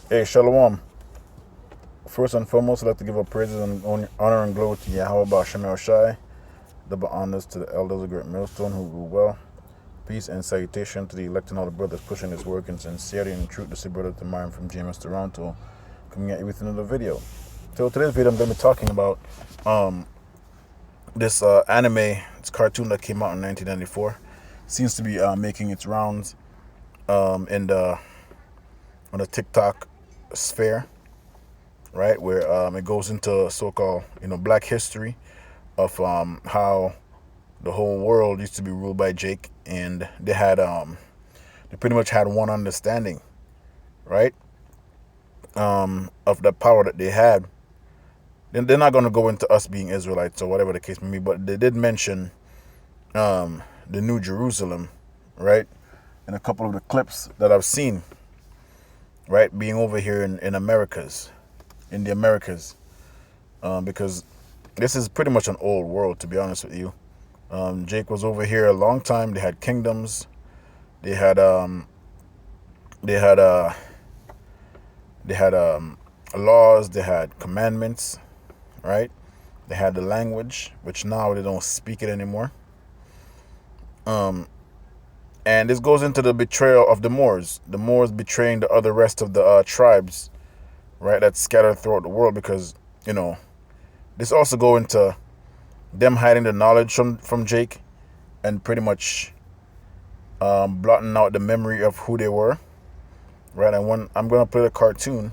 Hey, Shalom. First and foremost, I'd like to give a praises and honor and glory to Yahweh Ba'Shem Shai. Double honors to the elders of Great Millstone who rule well. Peace and salutation to the elect and all the brothers pushing this work in sincerity and truth. This is brother Tamarim from James Toronto, coming at you with another video. So today's video, I'm going to be talking about this anime. It's a cartoon that came out in 1994. Seems to be making its rounds in the on the TikTok sphere, right, where it goes into so-called Black history of how the whole world used to be ruled by Jake, and they pretty much had one understanding, right, of the power that they had. Then they're not going to go into us being Israelites or whatever the case may be, but they did mention the New Jerusalem, right, in a couple of the clips that I've seen, right, being over here in the Americas, because this is pretty much an old world, to be honest with you. Jake was over here a long time. They had kingdoms, they had laws, they had commandments, right? They had the language, which now they don't speak it anymore. And this goes into the betrayal of the Moors betraying the other rest of the tribes, right, that's scattered throughout the world, because this also go into them hiding the knowledge from Jake and pretty much blotting out the memory of who they were, right? And when I'm gonna play the cartoon,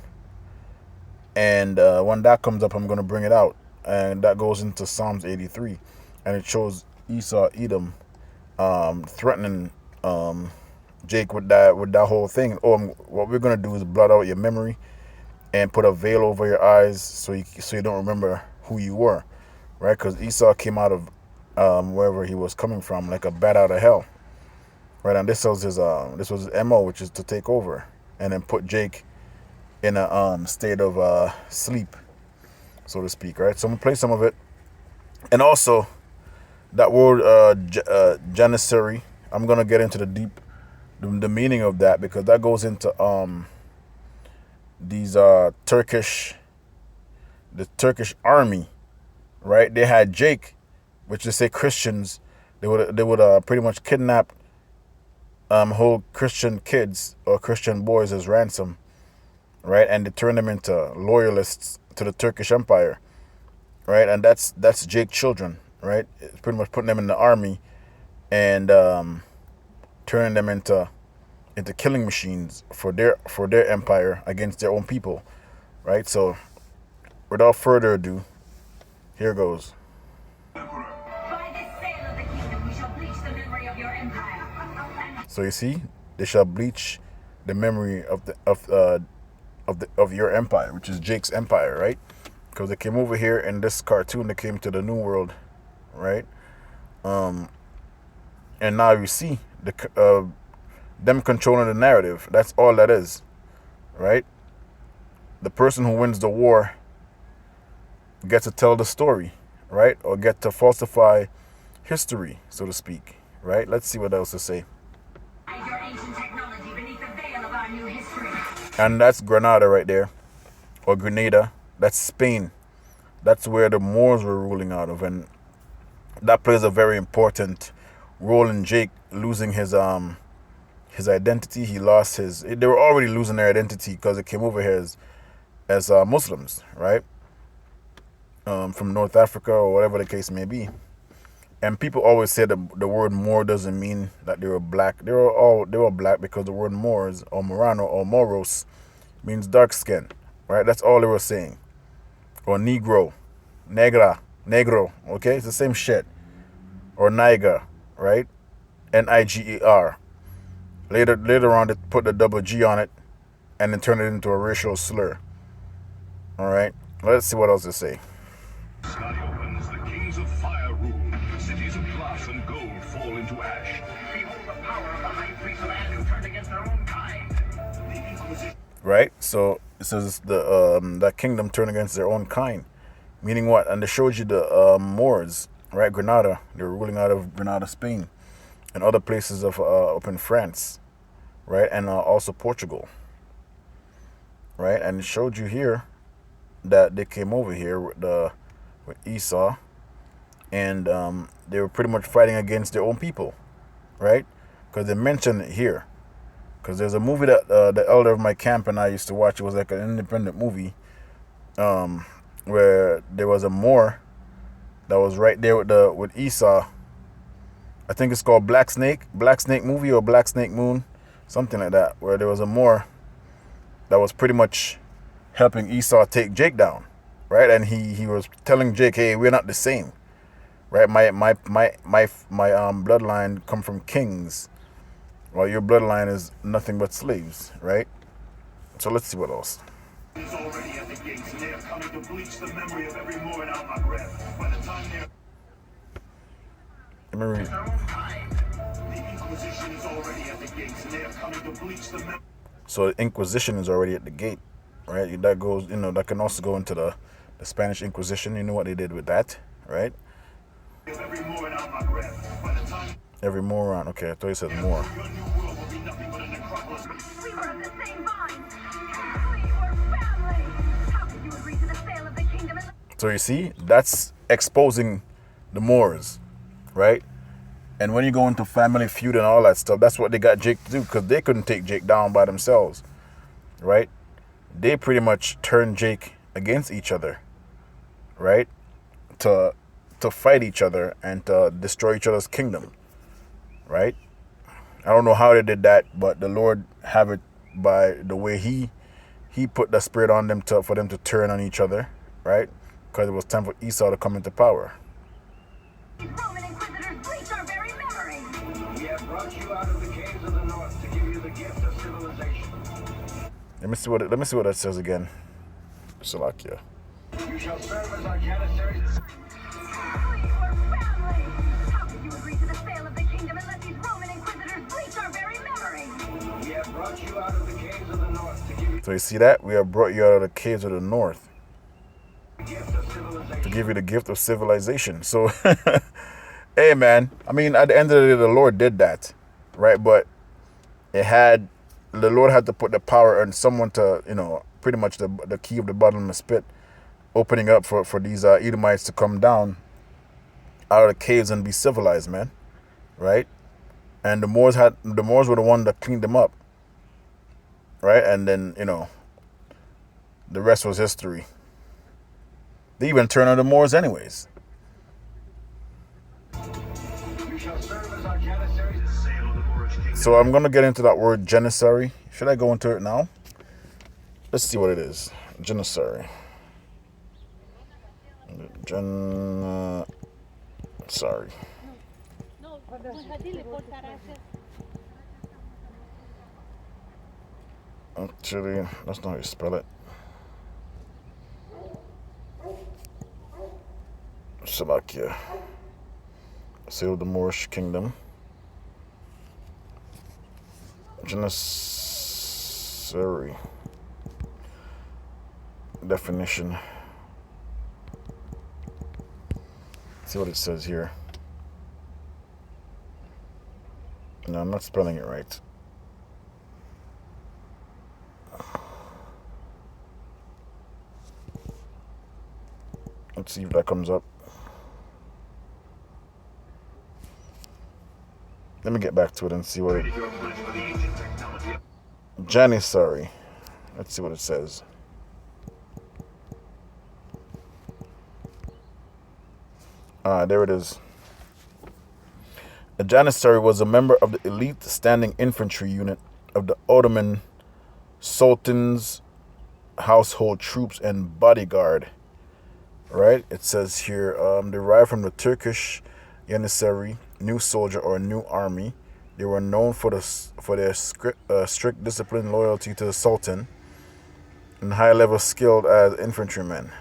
and when that comes up, I'm gonna bring it out, and that goes into Psalms 83, and it shows Esau, Edom, threatening Jake with that whole thing. What we're gonna do is blot out your memory and put a veil over your eyes so you don't remember who you were, right? Because Esau came out of wherever he was coming from like a bat out of hell, right? And this was his MO, which is to take over and then put Jake in a state of sleep, so to speak, right? So I'm gonna play some of it, and also that word janisarry. I'm gonna get into the meaning of that, because that goes into these the Turkish army, right? They had Jake, which is say Christians. They would pretty much kidnap whole Christian kids or Christian boys as ransom, right? And they turn them into loyalists to the Turkish Empire, right? And that's Jake's children, right? It's pretty much putting them in the army and turning them into killing machines for their empire against their own people, right? So without further ado, here goes. By this sale of the kingdom, we shall bleach the memory of your empire. So you see, they shall bleach the memory of your empire, which is Jake's empire, right? Because they came over here in this cartoon. They came to the New World, right? And now you see them controlling the narrative. That's all that is, right? The person who wins the war gets to tell the story, right? Or get to falsify history, so to speak, right? Let's see what else to say. Your ancient technology beneath the veil of our new history. And that's Granada right there, or Grenada. That's Spain. That's where the Moors were ruling out of, and that plays a very important role in Jake losing his identity. He lost his. They were already losing their identity because they came over here as Muslims, right? From North Africa or whatever the case may be. And people always say that the word Moor doesn't mean that they were black. They were black because the word Moors or Morano or Moros means dark skin, right? That's all they were saying. Or Negro, Negra, Negro, okay? It's the same shit. Or Niger, right? Niger. Later on, they put the double G on it and then turn it into a racial slur. All right, let's see what else they say. Sky opens, the kings of fire rule. Cities of glass and gold fall into ash. Behold the power of the high priest of Anu turned against their own kind. The Inquisition. Right, so it says that kingdom turned against their own kind, meaning what? And it shows you the Moors, right? Granada, they were ruling out of Granada, Spain, and other places of up in France, right? And also Portugal, right? And it showed you here that they came over here with Esau, and they were pretty much fighting against their own people, right? Because they mentioned it here. Because there's a movie that the elder of my camp and I used to watch. It was like an independent movie, where there was a Moor that was right there with Esau. I think it's called Black Snake movie, or Black Snake Moon, something like that, where there was a Moor that was pretty much helping Esau take Jake down, right? And he was telling Jake, hey, we're not the same, right? My bloodline come from kings, while your bloodline is nothing but slaves, right? So let's see what else. Is already at the gates, and they are coming to bleach the memory of every Moor in Al Maghreb. By the time they're Let me read. their own kind, the Inquisition is already at the gates, and they are coming to bleach the memory So the Inquisition is already at the gate, right? That goes, that can also go into the Spanish Inquisition. You know what they did with that, right? of every Moor in Al Maghreb. By the time Every moron. Okay, I thought you said more. your new world will be nothing but a necropolis. We were of the same vine. We were family. How could you agree to the sale of the kingdom? So you see, that's exposing the Moors, right? And when you go into family feud and all that stuff, that's what they got Jake to do, because they couldn't take Jake down by themselves, right? They pretty much turned Jake against each other, right? To fight each other and to destroy each other's kingdom, right? I don't know how they did that, but the Lord have it by the way he put the spirit on them for them to turn on each other, right? Because it was time for Esau to come into power. These Roman inquisitors bleach our very memory. We have brought you out of the caves of the north to give you the gift of civilization. Let me see what that says again. Salakia. You shall serve as our janissaries. We were family. How could you agree to the sale of the kingdom and let these Roman inquisitors bleach our very memory? We have brought you out of the caves of the north to give you So you see that? We have brought you out of the caves of the north the gift of civilization. to give you the gift of civilization. So, hey man, I mean, at the end of the day, the Lord did that, right? But the Lord had to put the power on someone to, pretty much the key of the bottomless pit, opening up for these Edomites to come down out of the caves and be civilized, man, right? And the Moors were the one that cleaned them up, right? And then the rest was history. They even turned on the Moors anyways. You shall serve as our janissaries. The sale of the Moorish kingdom. So I'm gonna get into that word janisarry. Should I go into it now? Let's see what it is. Janisarry. Sorry. Actually, that's not how you spell it. Salakia. Sale of the Moorish kingdom. Janisarry. Definition. See what it says here. No, I'm not spelling it right. Let's see if that comes up. Let me get back to it and see what it... Janisarry. Let's see what it says. There it is. A janissary was a member of the elite standing infantry unit of the Ottoman Sultan's household troops and bodyguard. Right? It says here, derived from the Turkish janissary, new soldier or new army. They were known for their strict discipline, loyalty to the Sultan, and high-level skilled as infantrymen.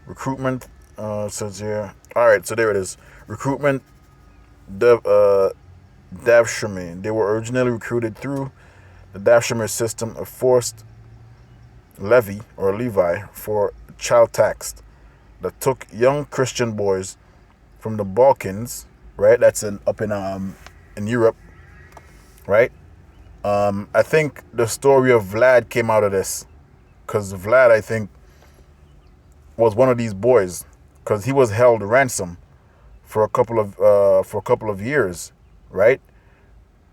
Recruitment says here. All right, so there it is. Recruitment, Davshirme. They were originally recruited through the Davshirme system, a forced levy or Levi for child tax that took young Christian boys from the Balkans. Right, that's up in Europe. Right. I think the story of Vlad came out of this. because Vlad, I think, was one of these boys, because he was held ransom for a couple of years, right?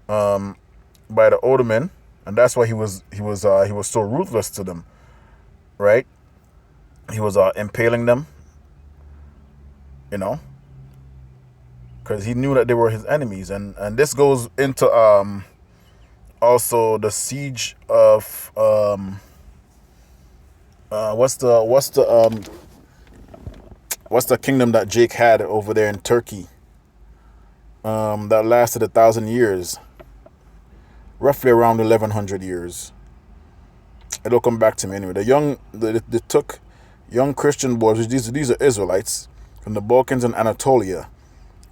By the Ottoman, and that's why he was so ruthless to them, right? He was impaling them, you know, because he knew that they were his enemies, and this goes into also the siege of what's the kingdom that Jake had over there in Turkey, that lasted 1,000 years, roughly around 1,100 years. It'll come back to me anyway. They took young Christian boys, which these are Israelites from the Balkans and Anatolia,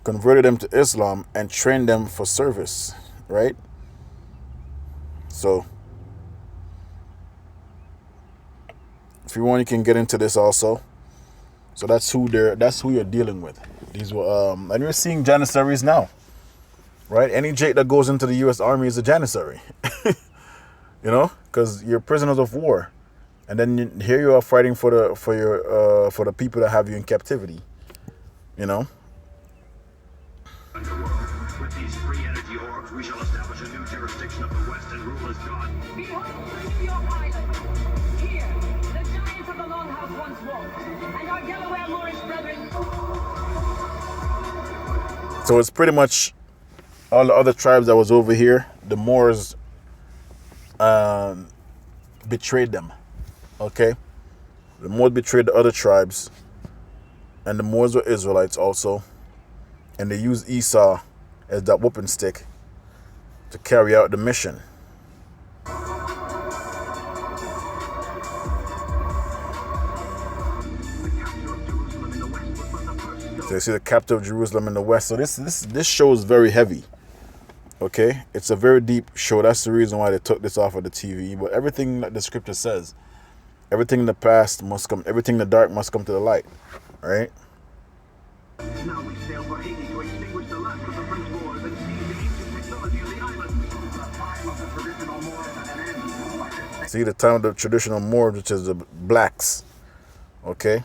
converted them to Islam and trained them for service, right? So if you want, you can get into this also. So that's who you're dealing with. These were and you're seeing janissaries now, right? Any Jake that goes into the U.S. Army is a janissary, you know, because you're prisoners of war, and then here you are fighting for the people that have you in captivity, you know. With these free energy orbs, we shall establish a new jurisdiction of the West and rule as God. Behold, New York Island. Here, the giants of the Longhouse once walked, and our Delaware Moorish brethren. So it's pretty much all the other tribes that was over here. The Moors betrayed them. Okay, the Moors betrayed the other tribes, and the Moors were Israelites also, and they used Esau as that whooping stick to carry out the mission. So you see the capture of Jerusalem in the west. So this show is very heavy. Okay, it's a very deep show. That's the reason why they took this off of the TV. But everything that the scripture says, everything in the past must come, everything in the dark must come to the light. Right? Now we sail for Haiti to extinguish the last of the French wars and seize the ancient technology of the island. The time of the traditional Moors at an end. See the time of the traditional Moors, which is the blacks. Okay,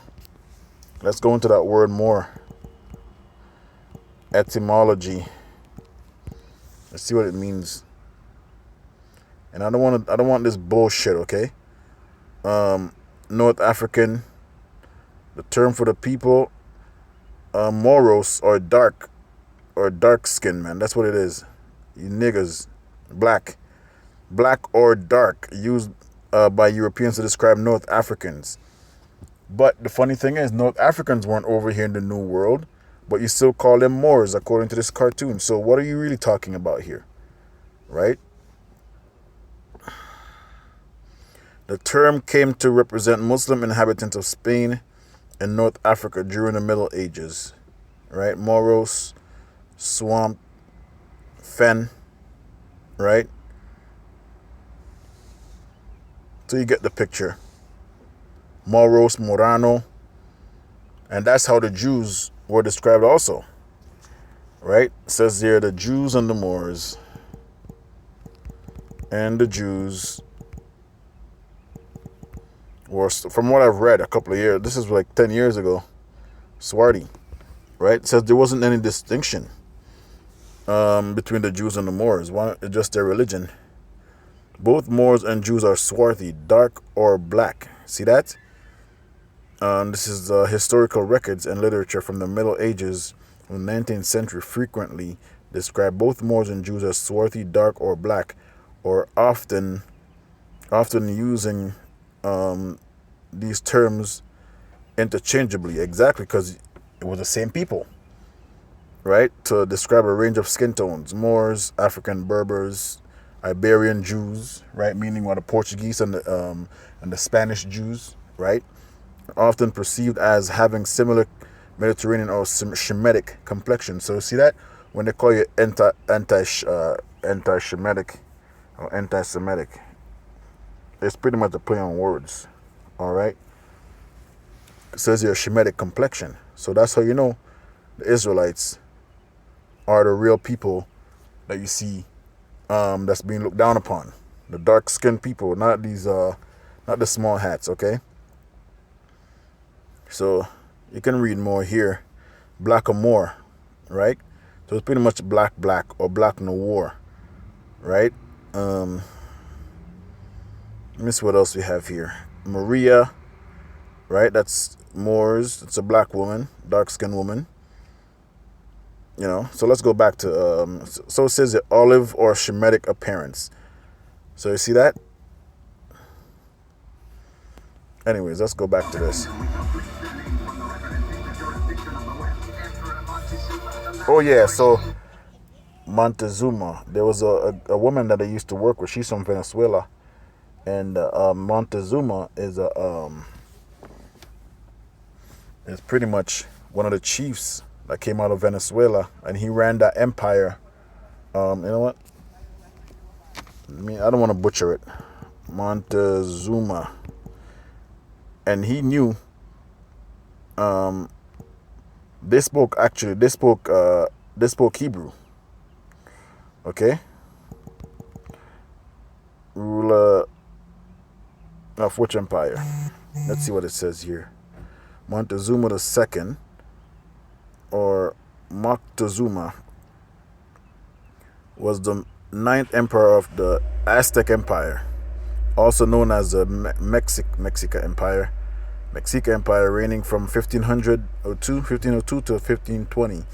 let's go into that word more. Etymology. Let's see what it means. And I don't want this bullshit, okay? North African, the term for the people, Moros, or dark skin, man. That's what it is. You niggas, black or dark, used by Europeans to describe North Africans. But the funny thing is, North Africans weren't over here in the New World, but you still call them Moors according to this cartoon. So what are you really talking about here? Right? The term came to represent Muslim inhabitants of Spain and North Africa during the Middle Ages. Right? Moros, swamp, fen. Right? So you get the picture. Moros, Morano. And that's how the Jews were described also. Right? It says here the Jews and the Moors. And the Jews were, from what I've read a couple of years, this is like 10 years ago, Swarty. Right? It says there wasn't any distinction between the Jews and the Moors. One, just their religion. Both Moors and Jews are swarthy, dark or black. See that? This is historical records and literature from the Middle Ages in the 19th century frequently describe both Moors and Jews as swarthy, dark, or black, or often using these terms interchangeably. Exactly, because it was the same people, right? To describe a range of skin tones: Moors, African Berbers, Iberian Jews, right? Meaning what the Portuguese and the Spanish Jews, right? Often perceived as having similar Mediterranean or Shemitic complexion. So see that when they call you anti-Shemitic or anti-Semitic, it's pretty much a play on words. All right. It says you're Shemitic complexion. So that's how you know the Israelites are the real people that you see that's being looked down upon. The dark-skinned people, not these not the small hats, okay? So you can read more here. Black or more, right? So it's pretty much black or black noir, right? Let me see what else we have here. Maria, right? That's Moors. It's a black woman, dark-skinned woman. You know, so let's go back to, so it says the olive or Shemitic appearance. So you see that? Anyways, let's go back to this. Oh yeah, so Montezuma. There was a woman that I used to work with. She's from Venezuela, and Montezuma is is pretty much one of the chiefs that came out of Venezuela, and he ran that empire. You know what? I don't want to butcher it. Montezuma, and he knew. They spoke Hebrew. Okay. Ruler of which empire? Let's see what it says here. Montezuma II, or Moctezuma, was the 9th emperor of the Aztec Empire, also known as the Mexica Empire. Mexica Empire, reigning from 1502 to 1520.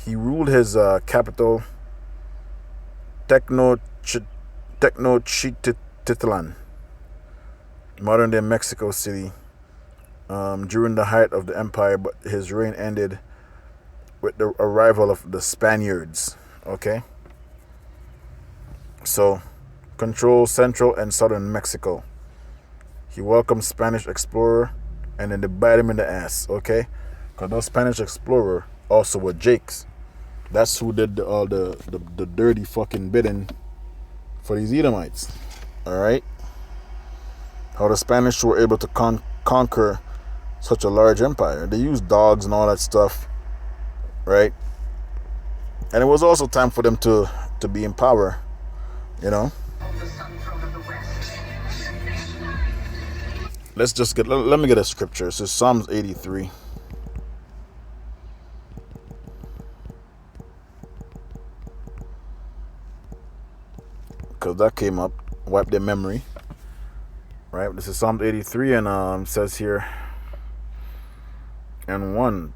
He ruled his capital, Tenochtitlan, modern day Mexico City, during the height of the empire, but his reign ended with the arrival of the Spaniards. Okay? So, control central and southern Mexico. He welcomed Spanish explorer, and then they bite him in the ass, okay? Because those Spanish explorer also were Jakes. That's who did all the dirty fucking bidding for these Edomites, all right? How the Spanish were able to conquer such a large empire. They used dogs and all that stuff, right? And it was also time for them to be in power, you know? Let's just let me get a scripture. This is Psalms 83. Because that came up, wiped their memory. Right? This is Psalms 83, and says here, and 1,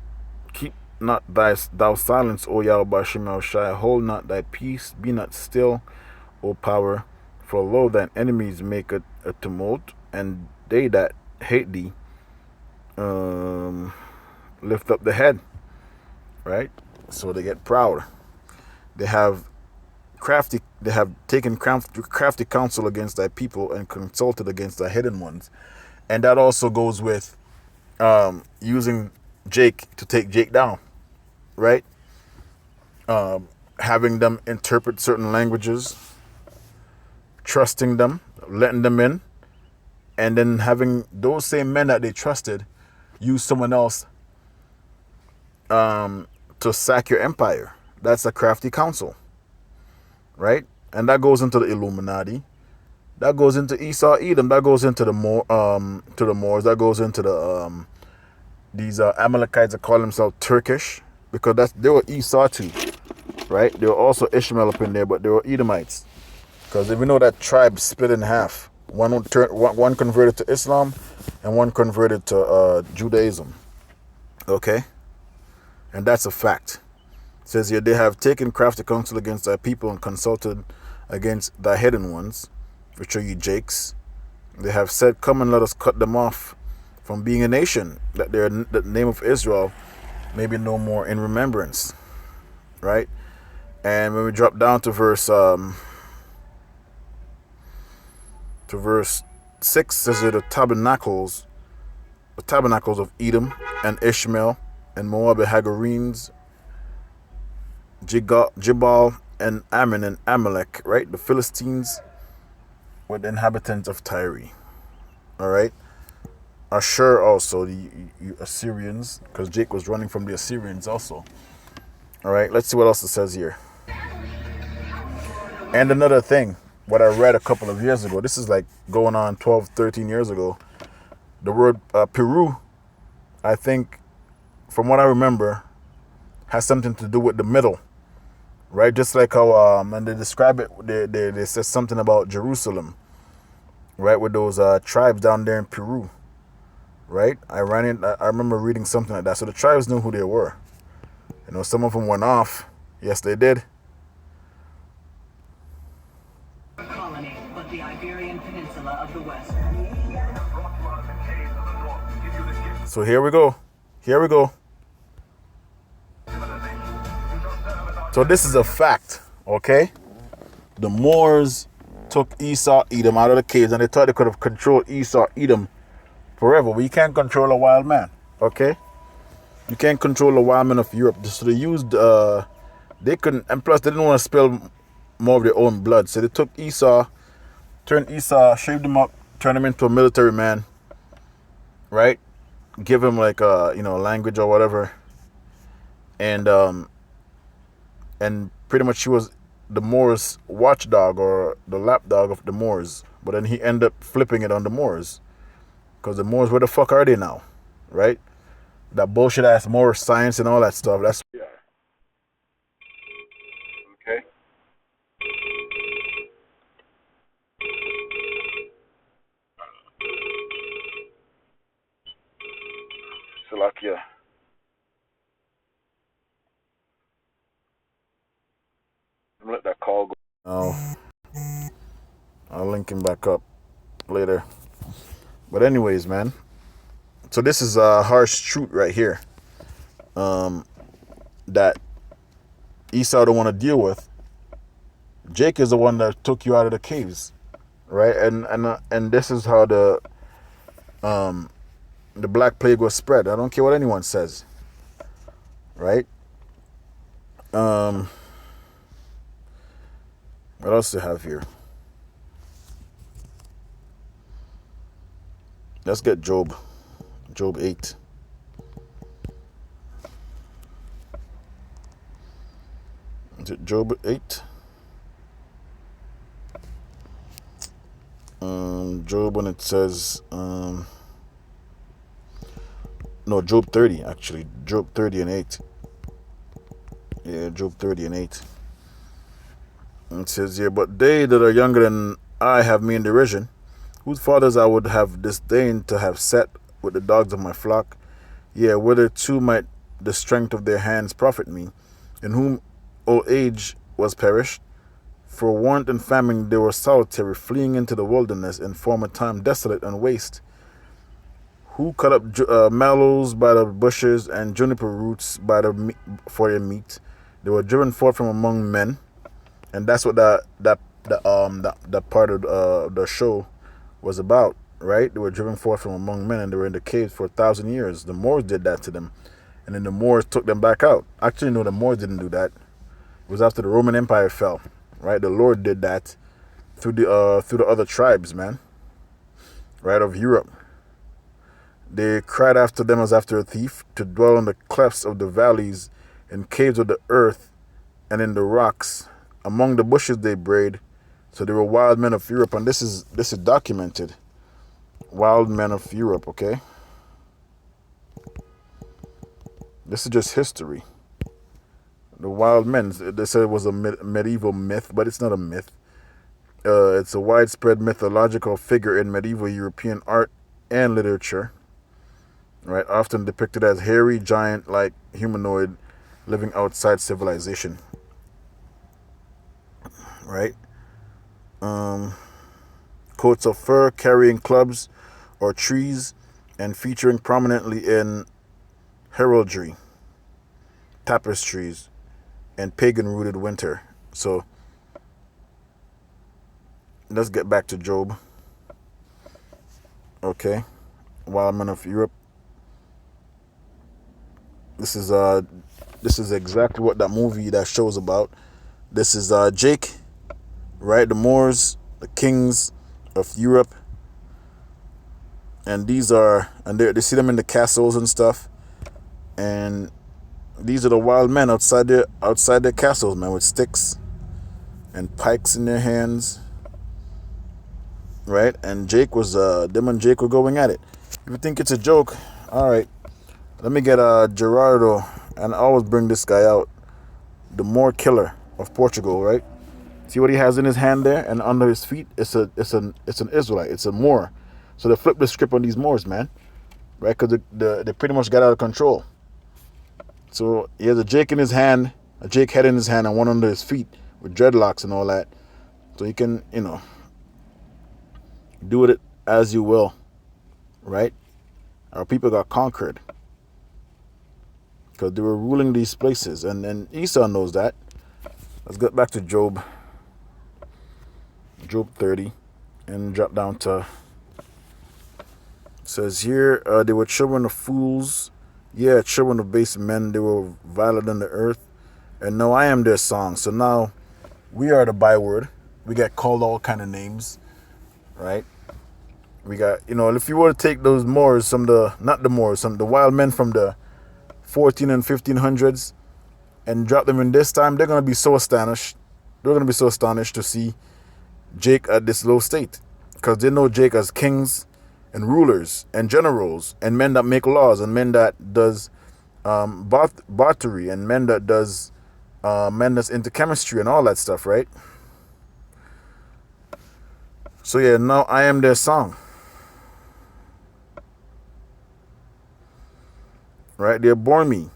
keep not thou silence, O Yahweh Shem El Shai, hold not thy peace, be not still, O power, for lo, thine enemies make a tumult, and they that hate thee lift up the head, right? So they get proud. They have taken crafty counsel against thy people and consulted against thy hidden ones. And that also goes with using Jake to take Jake down, right? Having them interpret certain languages, trusting them, letting them in, and then having those same men that they trusted use someone else to sack your empire. That's a crafty counsel, right? And that goes into the Illuminati. That goes into Esau, Edom. That goes into the Moors. That goes into the these Amalekites that call themselves Turkish, because they were Esau too, right? There were also Ishmael up in there, but they were Edomites. Because if we know that tribe split in half. One converted to Islam, and one converted to Judaism. Okay? And that's a fact. It says here, they have taken crafty counsel against thy people and consulted against thy hidden ones, which are you Jakes. They have said, come and let us cut them off from being a nation, that the name of Israel may be no more in remembrance. Right? And when we drop down to verse 6, says here, the tabernacles of Edom and Ishmael and Moab and Hagarenes, Jibal and Ammon and Amalek, right? The Philistines were the inhabitants of Tyre. All right. Ashur also, the Assyrians, because Jake was running from the Assyrians also. All right. Let's see what else it says here. And another thing, what I read a couple of years ago. This is like going on 12, 13 years ago. The word Peru, I think, from what I remember, has something to do with the middle, right? Just like how and they describe it, they say something about Jerusalem, right? With those tribes down there in Peru, right? I remember reading something like that. So the tribes knew who they were. You know, some of them went off. Yes, they did. Colony, but the Iberian Peninsula of the West. So here we go. Here we go. So this is a fact, okay? The Moors took Esau, Edom out of the caves, and they thought they could have controlled Esau, Edom forever. But you can't control a wild man, okay? You can't control the wild men of Europe. So they used, they couldn't, and plus they didn't want to spill more of their own blood. So they took Esau, turned Esau, shaved him up, turned him into a military man, right? Give him like a, language or whatever. And pretty much he was the Moors' watchdog or the lapdog of the Moors. But then he ended up flipping it on the Moors. Because the Moors, where the fuck are they now? Right? That bullshit ass Moor science and all that stuff. That's what we are. Okay? Salakia. Let that call go. Oh. I'll link him back up later. But anyways, man. So this is a harsh truth right here. That Esau don't want to deal with. Jake is the one that took you out of the caves, right? And this is how the Black Plague was spread. I don't care what anyone says, right? What else do I have here? Let's get Job 8. Is it Job 8? Job, when it says no, Job 30 actually. Job 30 and 8. Yeah, Job 30 and 8. And it says here, but they that are younger than I have me in derision, whose fathers I would have disdained to have set with the dogs of my flock. Yea, whither too might the strength of their hands profit me, in whom old age was perished. For want and famine they were solitary, fleeing into the wilderness in former time, desolate and waste. Who cut up mallows by the bushes and juniper roots for their meat. They were driven forth from among men, and that's what that part of the show was about, right? They were driven forth from among men, and they were in the caves for 1,000 years. The Moors did that to them, and then the Moors took them back out. Actually, no, the Moors didn't do that. It was after the Roman Empire fell, right? The Lord did that through the other tribes, man, right, of Europe. They cried after them as after a thief, to dwell in the clefts of the valleys, in caves of the earth, and in the rocks. Among the bushes they brayed. So they were wild men of Europe, and this is documented. Wild men of Europe, okay? This is just history. The wild men, they said it was a medieval myth, but it's not a myth. It's a widespread mythological figure in medieval European art and literature, right? Often depicted as hairy, giant-like humanoid living outside civilization, right? Coats of fur, carrying clubs or trees, and featuring prominently in heraldry, tapestries, and pagan-rooted winter. So let's get back to Job. Okay, wild men of Europe. This is exactly what that movie, that show's about. This is Jake, right? The Moors, the kings of Europe, and these are, and they see them in the castles and stuff, and these are the wild men outside their castles, man, with sticks and pikes in their hands, right? And Jake was them and Jake were going at it. If you think it's a joke, all right. Let me get Gerardo, and I always bring this guy out, the Moor killer of Portugal, right? See what he has in his hand there, and under his feet, it's an Israelite, it's a Moor. So they flip the script on these Moors, man, right? Because they pretty much got out of control. So he has a Jake in his hand, a Jake head in his hand, and one under his feet with dreadlocks and all that. So he can, do it as you will, right? Our people got conquered because they were ruling these places, and Esau knows that. Let's get back to Job 30, and drop down to, it says here, they were children of fools, yeah, children of base men, they were violent on the earth, and now I am their song. So now we are the byword. We get called all kind of names, right? We got, if you were to take those Moors, not the Moors, the wild men from the 14 and 1500s, and drop them in this time, they're going to be so astonished. They're going to be so astonished to see Jake at this low state, because they know Jake as kings and rulers and generals and men that make laws and men that does bartery and men that does men that's into chemistry and all that stuff, right? So yeah, now I am their song. Right? They bore me.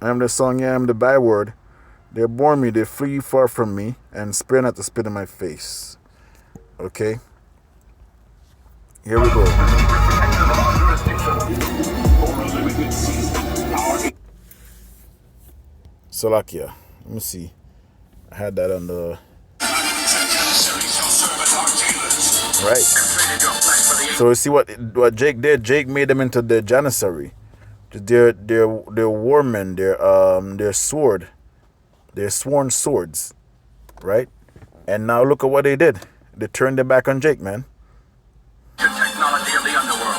I am their song, yeah, I am the byword. They bore me, they flee far from me, and spare not to spit in my face. Okay? Here we go. Salakia. Let me see. I had that on the... Right. So you see what Jake did? Jake made them into the janissary. Their warmen, their sword, their sworn swords, right? And now look at what they did. They turned their back on Jake, man. The technology of the underworld.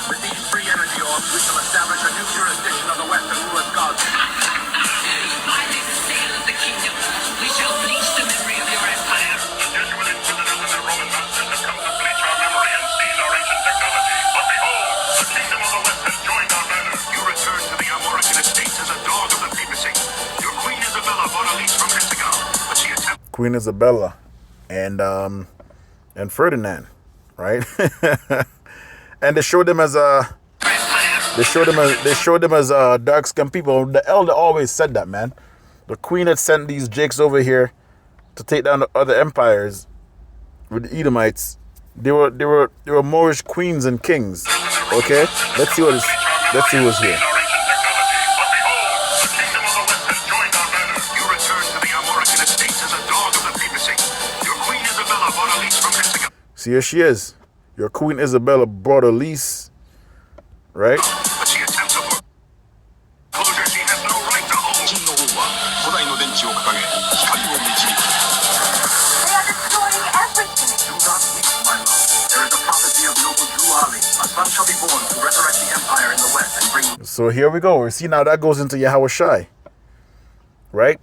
With these free energy orbs, we shall establish a new jurisdiction of the West and rule as gods. By this sale of the kingdom, we shall bleach the memory of your empire. The Jesuit inquisitors and their Roman masters have come to bleach our memory and seize our ancient technology. But behold, the kingdom of the West has joined our banner. You return to the Armorican estates as a dog of the papacy. Your Queen Isabella bought a lease from Mexico, but she attempted... Queen Isabella and Ferdinand, right? And they showed them as dark skinned people. The elder always said that, man. The queen had sent these Jakes over here to take down the other empires with the Edomites. They were Moorish queens and kings. Okay, let's see who's here. See, here she is. Your Queen Isabella brought a lease, right? But she attempts a closure she has no right to hold. They are destroying everything. Do not weep, my love. There is a prophecy of noble Drew Ali. A son shall be born to resurrect the empire in the West and bring... So here we go. See, now that goes into Yahweh Shai, right?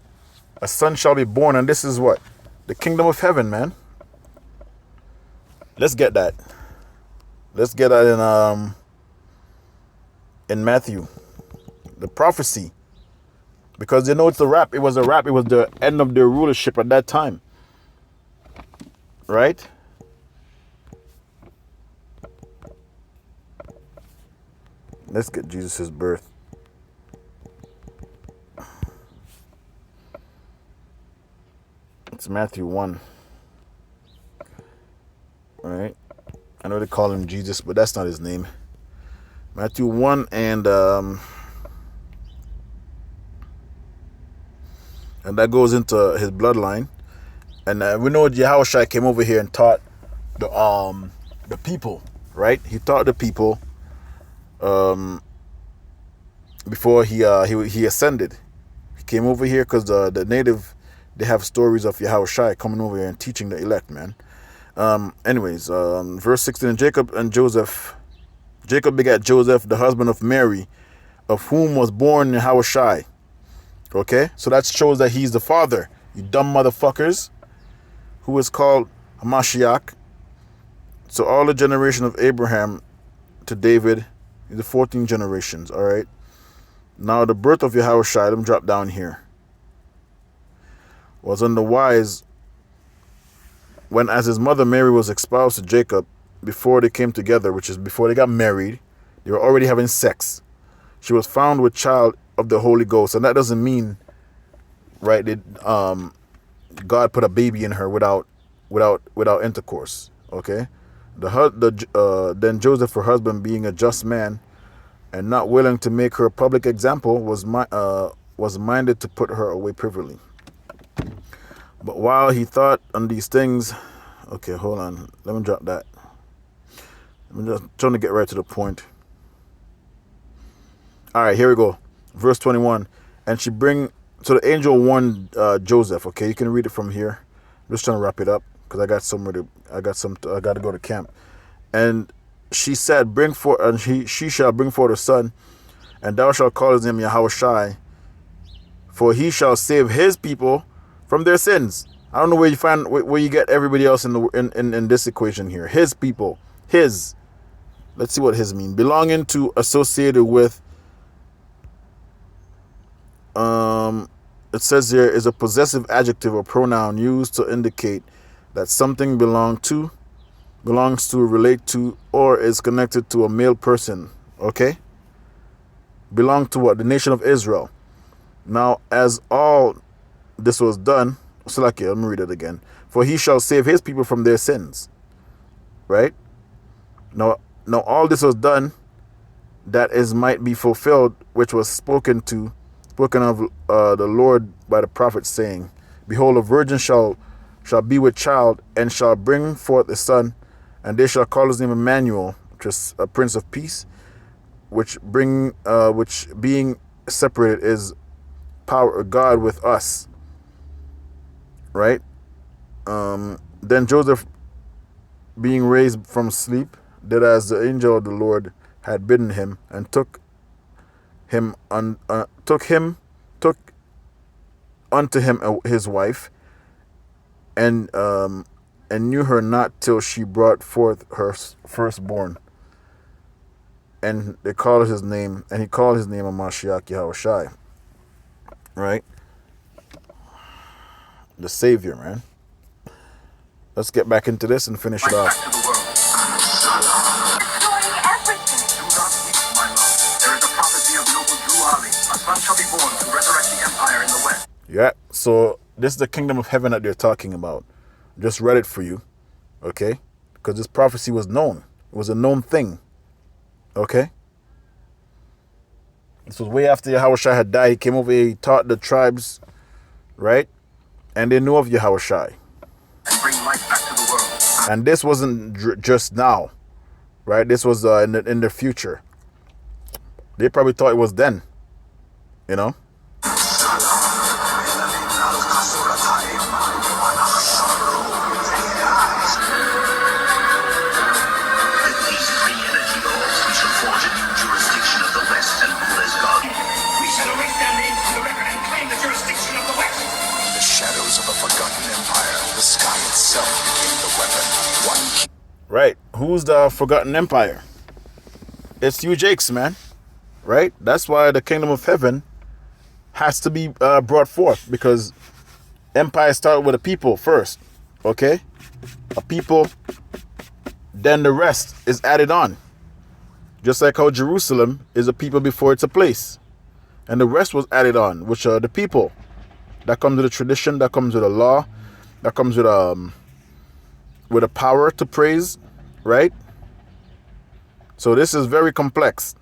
A son shall be born, and this is what? The kingdom of heaven, man. Let's get that. Let's get that in Matthew. The prophecy. Because they know it's a wrap. It was a wrap. It was the end of their rulership at that time. Right? Let's get Jesus' birth. It's Matthew 1. Right? I know they call him Jesus, but that's not his name. Matthew 1 and that goes into his bloodline. And we know Yahushua came over here and taught the people, right? He taught the people before he ascended. He came over here because the native, they have stories of Yahushua coming over here and teaching the elect, man. Anyways, verse 16, Jacob and Joseph. Jacob begat Joseph, the husband of Mary, of whom was born Yahushua. Okay, so that shows that he's the father, you dumb motherfuckers, who is called Hamashiach. So all the generation of Abraham to David is the 14 generations. All right. Now the birth of Yahushua, let me drop down here, was on the wise when, as his mother Mary was espoused to Jacob before they came together, which is before they got married, they were already having sex. She was found with child of the Holy Ghost, and that doesn't mean, right, that God put a baby in her without intercourse. Okay, then Joseph, her husband, being a just man and not willing to make her a public example, was minded to put her away privily. But while he thought on these things, okay, hold on, let me drop that. I'm just trying to get right to the point. All right, here we go. Verse 21. And she so the angel warned Joseph. Okay, you can read it from here. I'm just trying to wrap it up because I got to go to camp. And she said, bring forth, and she shall bring forth a son, and thou shalt call his name Yahushai, for he shall save his people from their sins. I don't know where you get everybody else in this equation here. His people, his. Let's see what his mean. Belonging to, associated with. It says here is a possessive adjective or pronoun used to indicate that something belongs to, relate to, or is connected to a male person. Okay? Belong to what? The nation of Israel. Now, as all this was done, let me read it again. For he shall save his people from their sins. Right? Now all this was done that might be fulfilled, which was spoken of the Lord by the prophet, saying, behold, a virgin shall be with child, and shall bring forth a son, and they shall call his name Emmanuel, which is a Prince of Peace, which being separated is power of God with us. Right? Then Joseph, being raised from sleep, did as the angel of the Lord had bidden him, and took unto him his wife, and knew her not till she brought forth her firstborn. And he called his name Mashiach Yahushai. Right? The Savior, man. Let's get back into this and finish it off. Back to the world. Destroying everything. Do not weep, my love. There is a prophecy of noble Drew Ali. A son shall be born to resurrect the empire in the west. Yeah, so this is the kingdom of heaven that they're talking about. Just read it for you, okay? Because this prophecy was known. It was a known thing, okay? This was way after Yahushua had died. He came over here, he taught the tribes, right? And they knew of Yahushua. And bring life back to the world. And this wasn't just now, right? This was in the future. They probably thought it was then, you know? With these three energy orbs, we shall forge a new jurisdiction of the West and rule as God. We shall erase their names from the record and claim the jurisdiction of the West. In the shadows of a forgotten empire, the sky itself became the weapon. One key. Right. Who's the forgotten empire? It's you Jakes, man. Right? That's why the kingdom of heaven has to be brought forth, because empire started with a people first. Okay? A people, then the rest is added on. Just like how Jerusalem is a people before it's a place. And the rest was added on, which are the people. That comes with a tradition, that comes with a law, that comes with a power to praise, right? So this is very complex.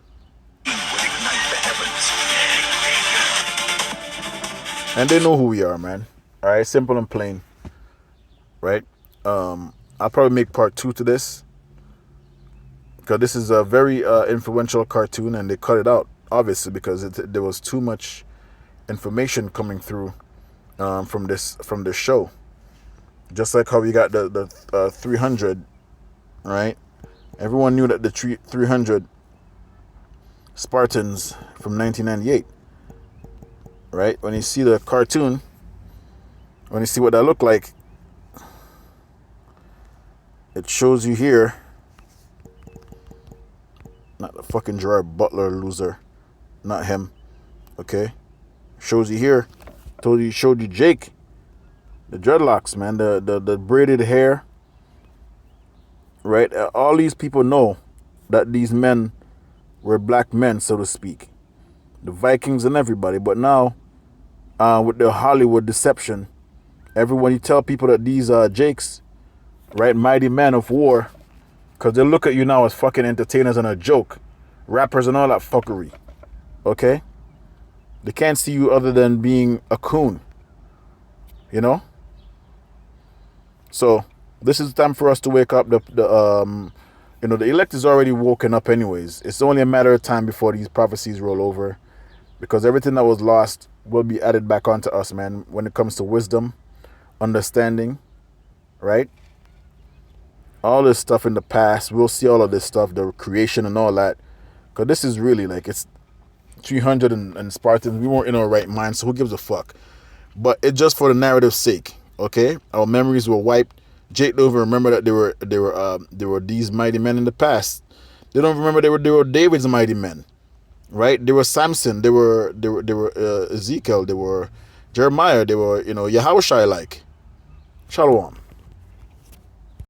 And they know who we are, man. All right, simple and plain, right? I'll probably make part 2 to this, because this is a very influential cartoon, and they cut it out, obviously, because there was too much information coming through from this show. Just like how we got the 300, right? Everyone knew that the 300 Spartans from 1998, right? When you see the cartoon, when you see what that looked like, it shows you here fucking Gerard Butler loser, not him. Okay, shows you here. Showed you Jake, the dreadlocks, man, the braided hair. Right, all these people know that these men were black men, so to speak, the Vikings and everybody. But now, with the Hollywood deception, everyone you tell people that these are Jakes, right, mighty men of war, because they look at you now as fucking entertainers and a joke, rappers and all that fuckery. Okay, they can't see you other than being a coon. You know. So this is time for us to wake up. The elect is already woken up anyways. It's only a matter of time before these prophecies roll over, because everything that was lost will be added back onto us, man, when it comes to wisdom, understanding, right? All this stuff in the past, we'll see all of this stuff, the creation and all that, because this is really like, it's 300 and Spartans. We weren't in our right mind, so who gives a fuck? But it's just for the narrative's sake, okay? Our memories were wiped. Jake don't even remember that there were these mighty men in the past. They don't remember they were David's mighty men, right? There were Samson, there were Ezekiel, there were Jeremiah, there were Yahushua like. Shalom.